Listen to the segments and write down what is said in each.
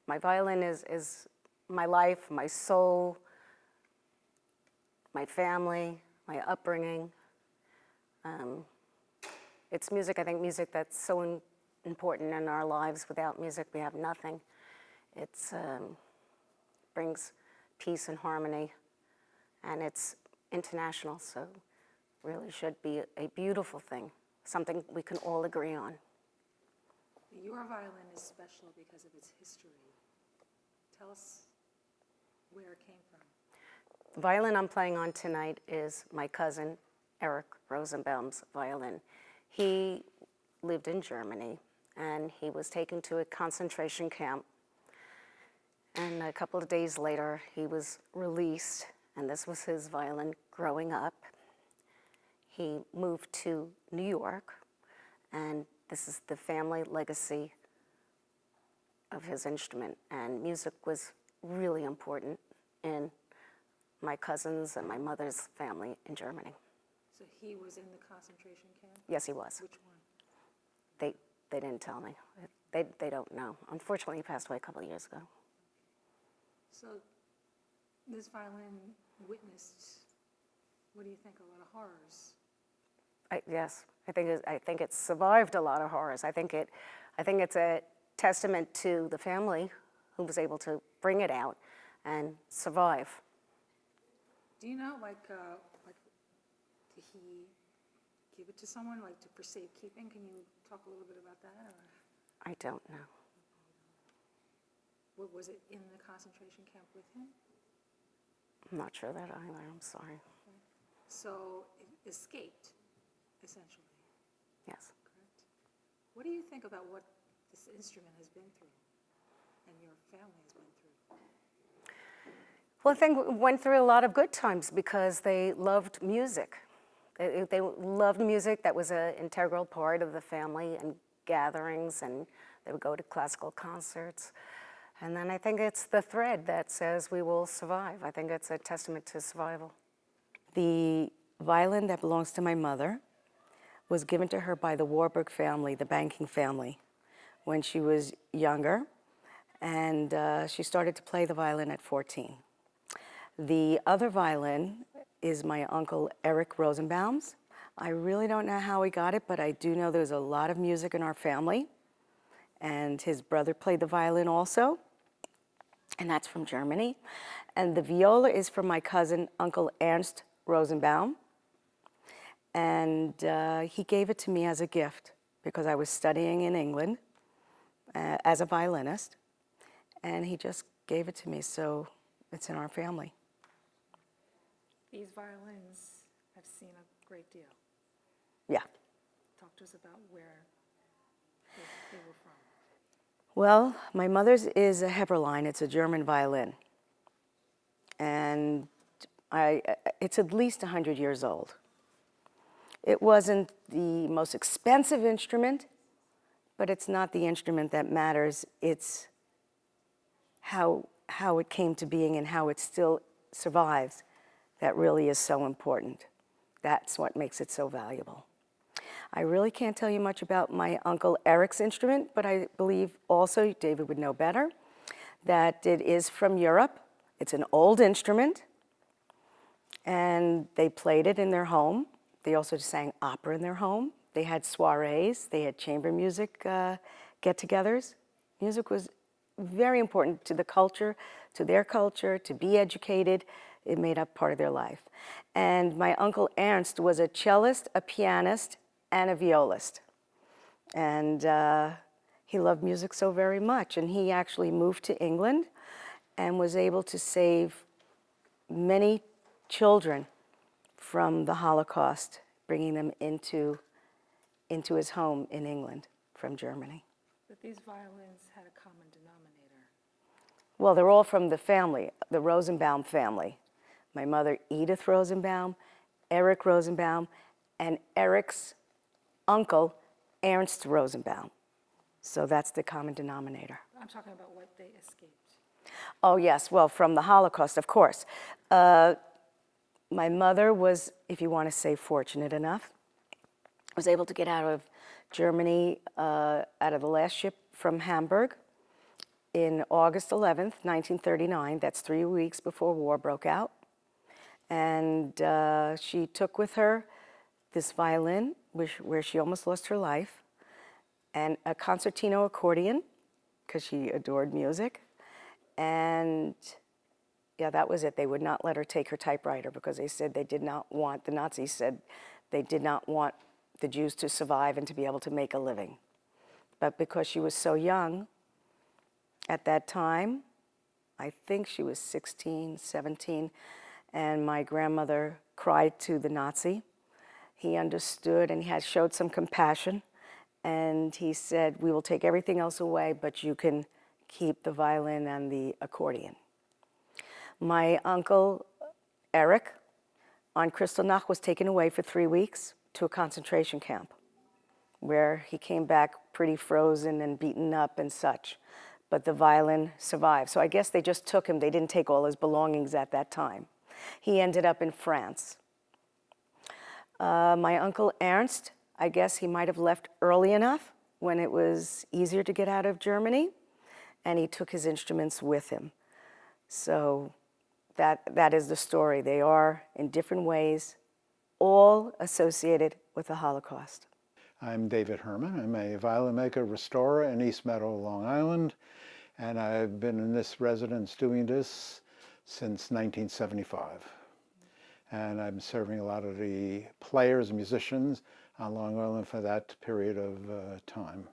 My violin is my life, my soul, my family, my upbringing. It's music, I think music that's so important in our lives. Without music, we have nothing. It brings peace and harmony, and it's international, so really should be a beautiful thing, something we can all agree on. Your violin is special because of its history. Tell us where it came from. The violin I'm playing on tonight is my cousin Eric Rosenbaum's violin. He lived in Germany, and he was taken to a concentration camp. And a couple of days later, he was released, and this was his violin growing up. He moved to New York, and this is the family legacy of his instrument. And music was really important in my cousins and my mother's family in Germany. So he was in the concentration camp? Yes, he was. Which one? They didn't tell me. They don't know. Unfortunately, he passed away a couple of years ago. So this violin witnessed, what do you think, a lot of horrors? Yes, I think it survived a lot of horrors. I think it's a testament to the family who was able to bring it out and survive. Do you know, did he give it to someone, for safekeeping? Can you talk a little bit about that? Or? I don't know. Was it in the concentration camp with him? I'm not sure that either. I'm sorry. Okay. So it escaped, essentially. Yes. Correct. What do you think about what this instrument has been through, and your family has been through? Well, I think we went through a lot of good times because they loved music. They loved music. That was an integral part of the family and gatherings, and they would go to classical concerts. And then I think it's the thread that says we will survive. I think it's a testament to survival. The violin that belongs to my mother was given to her by the Warburg family, the banking family, when she was younger, and she started to play the violin at 14. The other violin is my uncle Eric Rosenbaum's. I really don't know how he got it, but I do know there's a lot of music in our family, and his brother played the violin also, and that's from Germany. And the viola is from my cousin, Uncle Ernst Rosenbaum, and he gave it to me as a gift because I was studying in England as a violinist, and he just gave it to me, so it's in our family. These violins have seen a great deal. Yeah. Talk to us about where they were from. Well, my mother's is a Heberlein. It's a German violin. And it's at least 100 years old. It wasn't the most expensive instrument, but it's not the instrument that matters. It's how it came to being and how it still survives that really is so important. That's what makes it so valuable. I really can't tell you much about my Uncle Eric's instrument, but I believe also, David would know better, that it is from Europe. It's an old instrument, and they played it in their home. They also sang opera in their home. They had soirees. They had chamber music get-togethers. Music was very important to the culture, to their culture, to be educated. It made up part of their life. And my Uncle Ernst was a cellist, a pianist, and a violist. And he loved music so very much. And he actually moved to England and was able to save many children from the Holocaust, bringing them into his home in England from Germany. But these violins had a common denominator. Well, they're all from the family, the Rosenbaum family. My mother, Edith Rosenbaum, Eric Rosenbaum, and Eric's uncle, Ernst Rosenbaum. So that's the common denominator. I'm talking about what they escaped. Oh, yes. Well, from the Holocaust, of course. My mother was, if you want to say fortunate enough, was able to get out of Germany, out of the last ship from Hamburg. in August 11th, 1939. That's 3 weeks before war broke out. And she took with her this violin, where she almost lost her life, and a concertino accordion, because she adored music. And yeah, that was it. They would not let her take her typewriter because they said they did not want, the Nazis said they did not want the Jews to survive and to be able to make a living. But because she was so young at that time, I think she was 16, 17, and my grandmother cried to the Nazi. He understood and he had showed some compassion, and he said, "We will take everything else away, but you can keep the violin and the accordion." My uncle Eric on Kristallnacht was taken away for 3 weeks to a concentration camp, where he came back pretty frozen and beaten up and such. But the violin survived. So I guess they just took him. They didn't take all his belongings at that time. He ended up in France. My uncle Ernst, I guess he might have left early enough when it was easier to get out of Germany, and he took his instruments with him. So that is the story. They are, in different ways, all associated with the Holocaust. I'm David Herman. I'm a violin maker, restorer in East Meadow, Long Island, and I've been in this residence doing this since 1975. And I'm serving a lot of the players, musicians on Long Island for that period of time.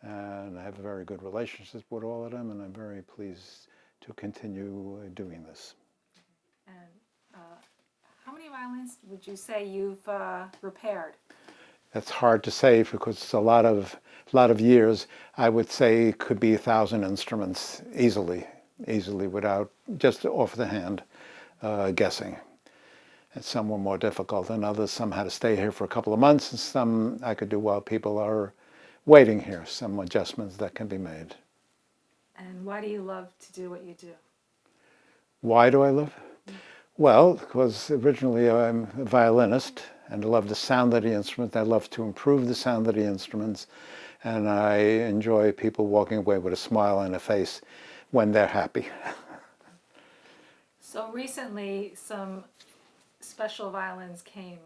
And I have a very good relationship with all of them, and I'm very pleased to continue doing this. And how many violins would you say you've repaired? That's hard to say because it's a lot of years. I would say it could be 1,000 instruments easily without just off the hand guessing. And some were more difficult than others. Some had to stay here for a couple of months, and some I could do while people are waiting here. Some adjustments that can be made. And why do you love to do what you do? Why do I love? Well, because originally I'm a violinist, and I love the sound of the instrument. I love to improve the sound of the instruments, and I enjoy people walking away with a smile on their face when they're happy. So recently, some special violins came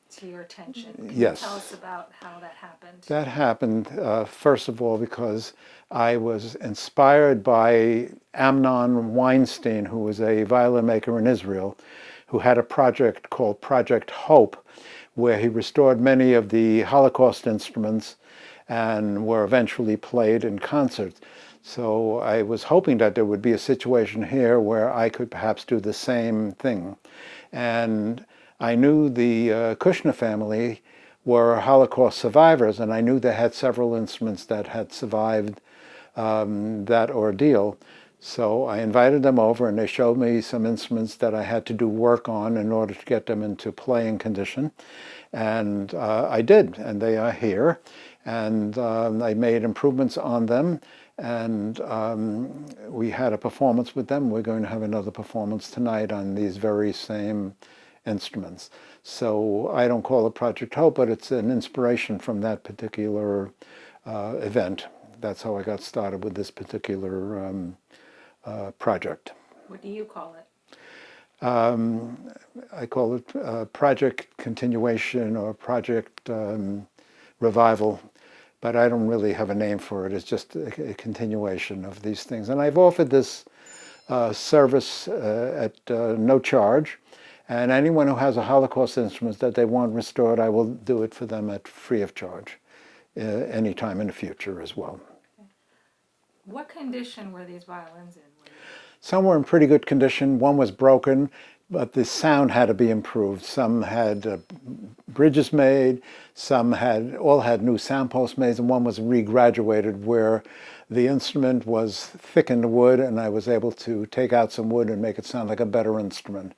to your attention. Can Yes. you tell us about how that happened? That happened, first of all, because I was inspired by Amnon Weinstein, who was a violin maker in Israel, who had a project called Project Hope, where he restored many of the Holocaust instruments and were eventually played in concert. So I was hoping that there would be a situation here where I could perhaps do the same thing. And I knew the Kushner family were Holocaust survivors, and I knew they had several instruments that had survived that ordeal. So I invited them over, and they showed me some instruments that I had to do work on in order to get them into playing condition. And I did, and they are here. And I made improvements on them, and we had a performance with them. We're going to have another performance tonight on these very same instruments. So I don't call it Project Hope, but it's an inspiration from that particular event. That's how I got started with this particular project. What do you call it? I call it Project Continuation or Project Revival, but I don't really have a name for it. It's just a continuation of these things. And I've offered this service at no charge. And anyone who has a Holocaust instrument that they want restored, I will do it for them at free of charge anytime in the future as well. Okay. What condition were these violins in? Some were in pretty good condition. One was broken, but the sound had to be improved. Some had bridges made, some all had new sound posts made, and one was regraduated where the instrument was thickened wood, and I was able to take out some wood and make it sound like a better instrument.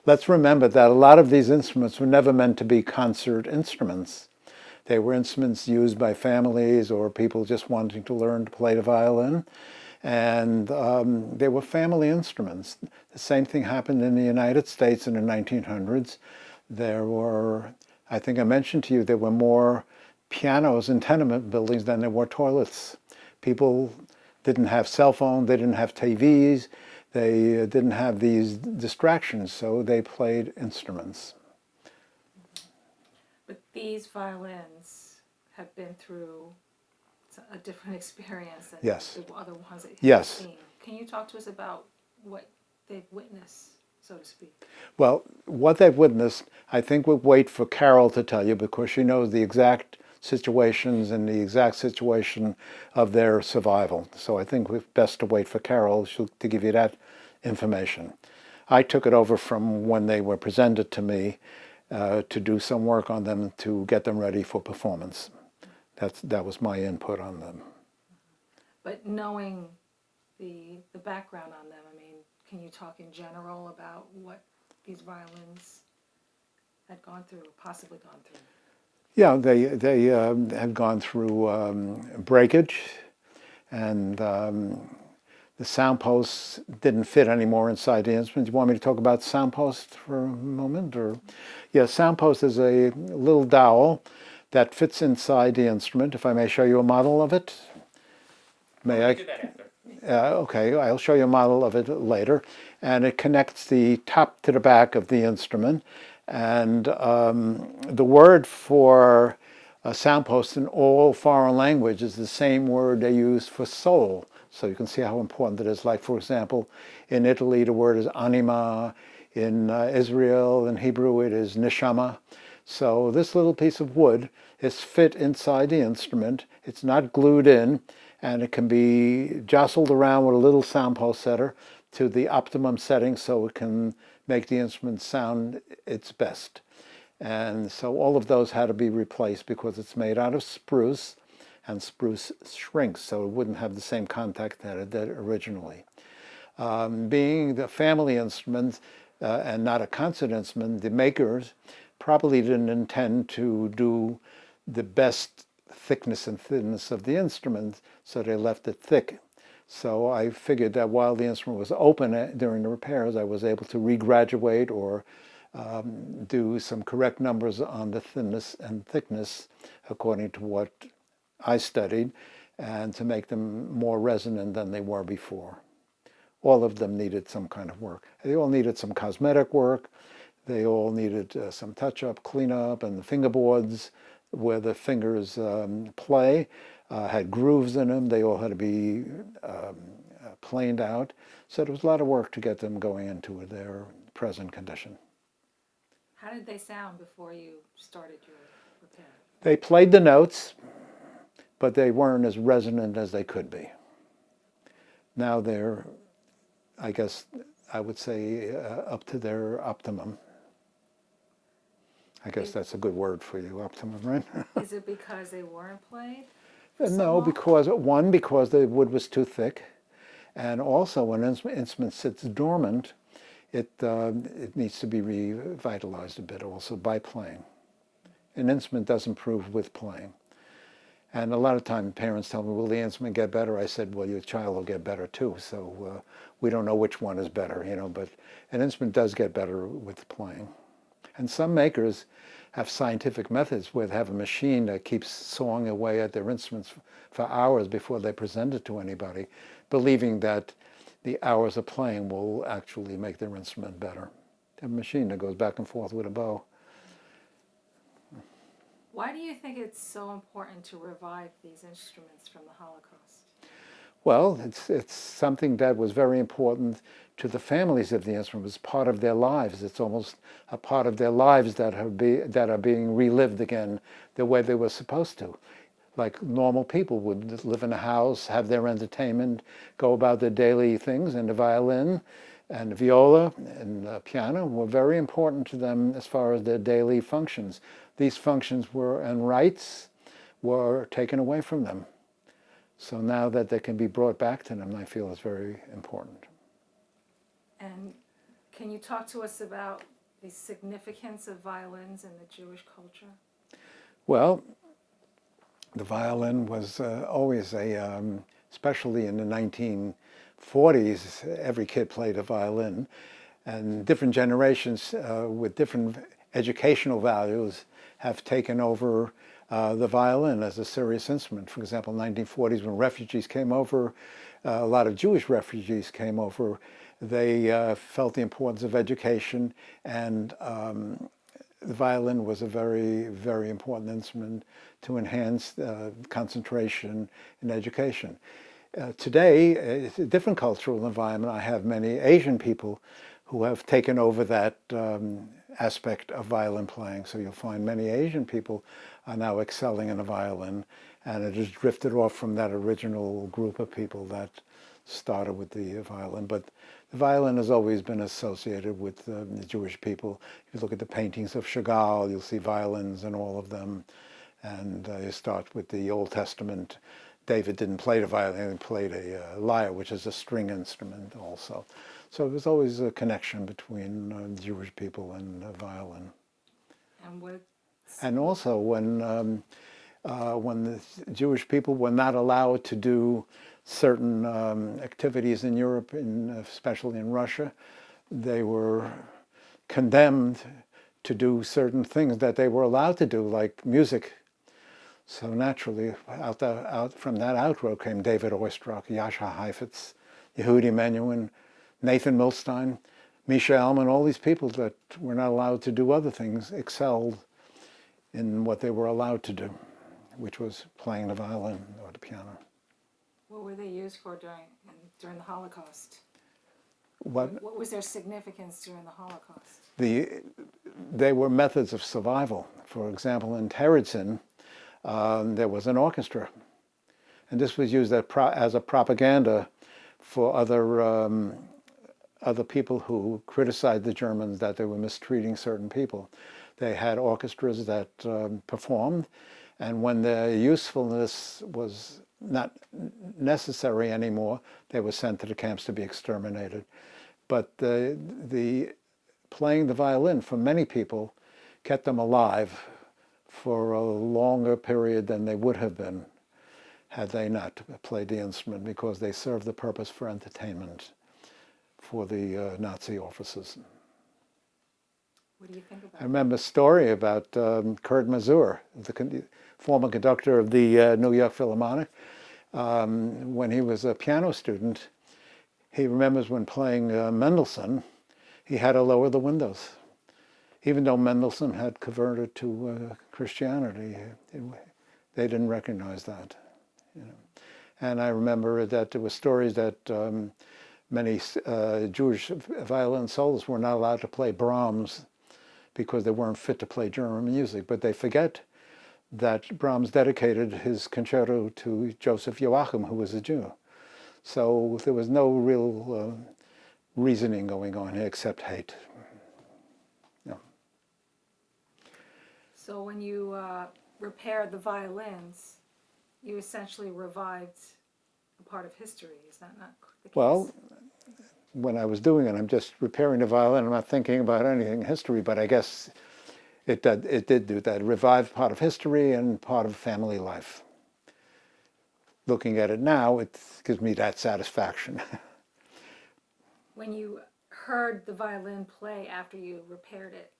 Let's remember that a lot of these instruments were never meant to be concert instruments. They were instruments used by families or people just wanting to learn to play the violin. And they were family instruments. The same thing happened in the United States in the 1900s. There were, I think I mentioned to you, there were more pianos in tenement buildings than there were toilets. People didn't have cell phones, they didn't have TVs, they didn't have these distractions, so they played instruments. But these violins have been through a different experience than Yes. the other ones that you've Yes. seen. Can you talk to us about what they've witnessed, so to speak? Well, what they've witnessed, I think we'll wait for Carol to tell you because she knows the exact situations and the exact situation of their survival. So I think it's best to wait for Carol to give you that information. I took it over from when they were presented to me to do some work on them to get them ready for performance. That was my input on them. But knowing the background on them, I mean, can you talk in general about what these violins had gone through, or possibly gone through? Yeah, they had gone through breakage, and the sound posts didn't fit anymore inside the instrument. Do you want me to talk about sound post for a moment? Or, yeah, sound post is a little dowel that fits inside the instrument. If I may show you a model of it. May I? Do that after. Okay, I'll show you a model of it later. And it connects the top to the back of the instrument. And the word for a sound post in all foreign language is the same word they use for soul. So you can see how important it is. Like, for example, in Italy, the word is anima. In Israel, in Hebrew, it is neshama. So this little piece of wood is fit inside the instrument. It's not glued in, and it can be jostled around with a little sound post setter to the optimum setting so it can make the instrument sound its best. And so all of those had to be replaced because it's made out of spruce, and spruce shrinks, so it wouldn't have the same contact that it did originally. Being the family instrument and not a concert instrument, the makers probably didn't intend to do the best thickness and thinness of the instrument, so they left it thick. So I figured that while the instrument was open during the repairs, I was able to regraduate or do some correct numbers on the thinness and thickness according to what I studied, and to make them more resonant than they were before. All of them needed some kind of work. They all needed some cosmetic work. They all needed some touch-up, cleanup, and the fingerboards where the fingers play had grooves in them. They all had to be planed out. So there was a lot of work to get them going into their present condition. How did they sound before you started your repair? They played the notes, but they weren't as resonant as they could be. Now they're, I guess I would say, up to their optimum. I guess that's a good word for you, optimum, right? Is it because they weren't played? So No, long? because the wood was too thick, and also when an instrument sits dormant, it needs to be revitalized a bit also by playing. An instrument does improve with playing. And a lot of times parents tell me, will the instrument get better? I said, well, your child will get better too. So we don't know which one is better, but an instrument does get better with playing. And some makers have scientific methods where they have a machine that keeps sawing away at their instruments for hours before they present it to anybody, believing that the hours of playing will actually make their instrument better. They have a machine that goes back and forth with a bow. Why do you think it's so important to revive these instruments from the Holocaust? Well, it's something that was very important to the families of the instrument. It was part of their lives. It's almost a part of their lives that are being relived again the way they were supposed to. Like normal people would live in a house, have their entertainment, go about their daily things, and the violin and the viola and the piano were very important to them as far as their daily functions. These functions and rights were taken away from them. So now that they can be brought back to them, I feel is very important. And can you talk to us about the significance of violins in the Jewish culture? Well, the violin was always especially in the 1940s, every kid played a violin. And different generations with different educational values have taken over the violin as a serious instrument. For example, 1940s when refugees came over, a lot of Jewish refugees came over. They felt the importance of education, and the violin was a very, very important instrument to enhance concentration in education. Today, it's a different cultural environment. I have many Asian people who have taken over that aspect of violin playing. So you'll find many Asian people are now excelling in the violin, and it has drifted off from that original group of people that started with the violin. But the violin has always been associated with the Jewish people. If you look at the paintings of Chagall, you'll see violins in all of them. And you start with the Old Testament. David didn't play the violin, he played a lyre, which is a string instrument also. So there's always a connection between Jewish people and violin. And also when the Jewish people were not allowed to do certain activities in Europe, especially in Russia, they were condemned to do certain things that they were allowed to do, like music. So naturally, out from that outgrowth came David Oistrakh, Yasha Heifetz, Yehudi Menuhin, Nathan Milstein, Misha Elman. All these people that were not allowed to do other things excelled in what they were allowed to do, which was playing the violin or the piano. What were they used for during the Holocaust? What was their significance during the Holocaust? They were methods of survival. For example, in Terezin, there was an orchestra, and this was used as a propaganda for other people who criticized the Germans that they were mistreating certain people. They had orchestras that performed, and when their usefulness was not necessary anymore, they were sent to the camps to be exterminated. But the playing the violin for many people kept them alive for a longer period than they would have been had they not played the instrument, because they served the purpose for entertainment for the Nazi officers. What do you think about I remember a story about Kurt Masur, the former conductor of the New York Philharmonic. When he was a piano student, he remembers when playing Mendelssohn, he had to lower the windows. Even though Mendelssohn had converted to Christianity, they didn't recognize that. You know. And I remember that there were stories that many Jewish violin soloists were not allowed to play Brahms because they weren't fit to play German music. But they forget that Brahms dedicated his concerto to Joseph Joachim, who was a Jew. So there was no real reasoning going on here except hate. Yeah. So when you repaired the violins, you essentially revived a part of history. Is that not the case? Well, when I was doing it, I'm just repairing the violin. I'm not thinking about anything in history, but I guess it did do that. It revived part of history and part of family life. Looking at it now, it gives me that satisfaction. When you heard the violin play after you repaired it,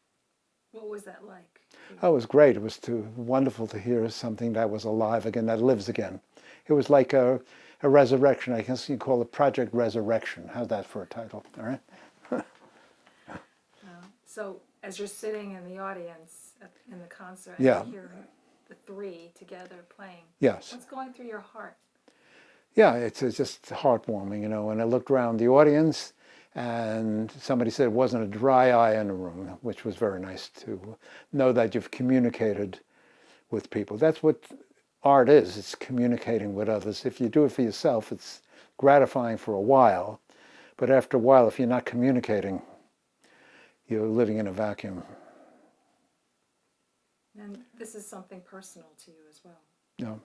what was that like? Oh, it was great. It was wonderful to hear something that was alive again, that lives again. It was like a resurrection. I guess you call it Project Resurrection. How's that for a title? All right. So as you're sitting in the audience in the concert, and Yeah. you hear the three together playing, Yes. what's going through your heart? Yeah, it's just heartwarming, you know. And I looked around the audience, and somebody said it wasn't a dry eye in the room, which was very nice to know that you've communicated with people. That's what art is. It's communicating with others. If you do it for yourself, it's gratifying for a while. But after a while, if you're not communicating, you're living in a vacuum. And this is something personal to you as well. No,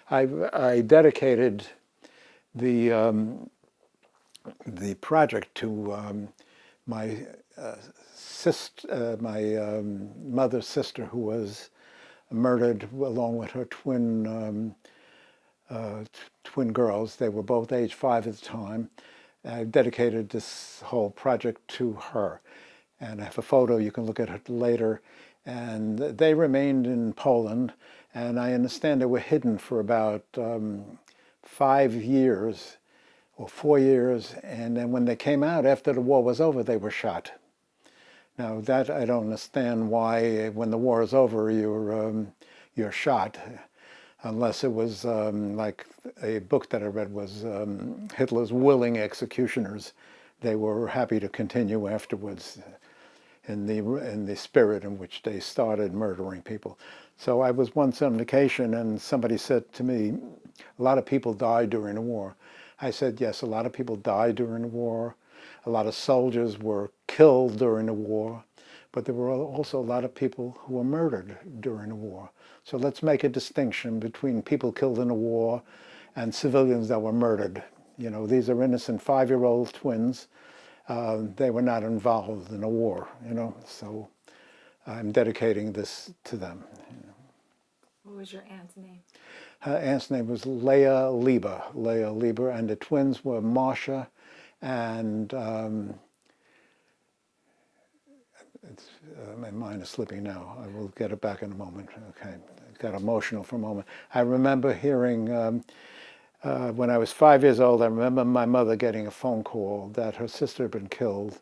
I dedicated the project to my sister, my mother's sister, who was murdered along with her twin girls. They were both age 5 at the time. I dedicated this whole project to her, and I have a photo. You can look at it later. And they remained in Poland, and I understand they were hidden for about 5 years or 4 years, and then when they came out after the war was over, they were shot. Now that I don't understand why, when the war is over, you're shot, unless it was like a book that I read was Hitler's Willing Executioners. They were happy to continue afterwards in the spirit in which they started murdering people. So I was once on vacation and somebody said to me, a lot of people died during the war. I said, yes, a lot of people died during the war. A lot of soldiers were killed during the war, but there were also a lot of people who were murdered during the war. So let's make a distinction between people killed in the war and civilians that were murdered. You know, these are innocent 5-year-old twins. They were not involved in a war, you know, so I'm dedicating this to them. What was your aunt's name? Her aunt's name was Leah Lieber, and the twins were Marcia and my mind is slipping now. I will get it back in a moment. Okay, got emotional for a moment. I remember hearing, when I was 5 years old, I remember my mother getting a phone call that her sister had been killed.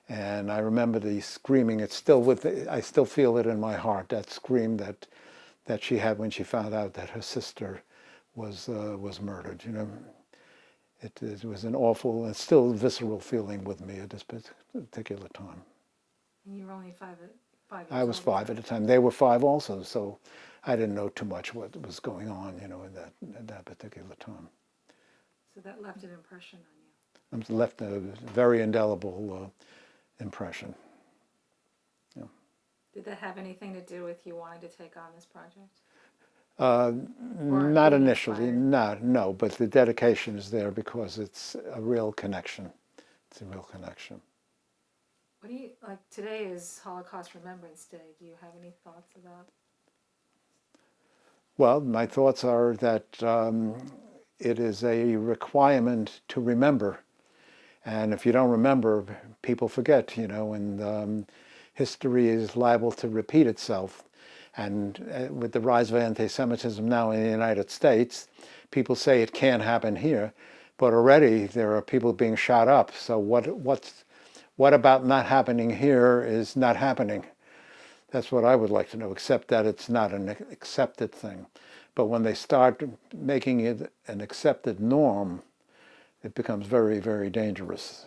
And I remember the screaming. It's still I still feel it in my heart, that scream that she had when she found out that her sister was murdered. You know, it was an awful and still visceral feeling with me at this particular time. And you were only 5 years I was old 5 at the time. They were 5 also, so I didn't know too much what was going on, you know, at that particular time. So that left an impression on you. I left a very indelible impression. Yeah. Did that have anything to do with you wanting to take on this project? Not being initially, inspired? no, but the dedication is there because it's a real connection. It's a real connection. What do you, like, today is Holocaust Remembrance Day. Do you have any thoughts about? Well, my thoughts are that it is a requirement to remember. And if you don't remember, people forget, you know, and history is liable to repeat itself. And with the rise of anti-Semitism now in the United States, people say it can't happen here, but already there are people being shot up. So what about not happening here is not happening? That's what I would like to know, except that it's not an accepted thing. But when they start making it an accepted norm, it becomes very, very dangerous.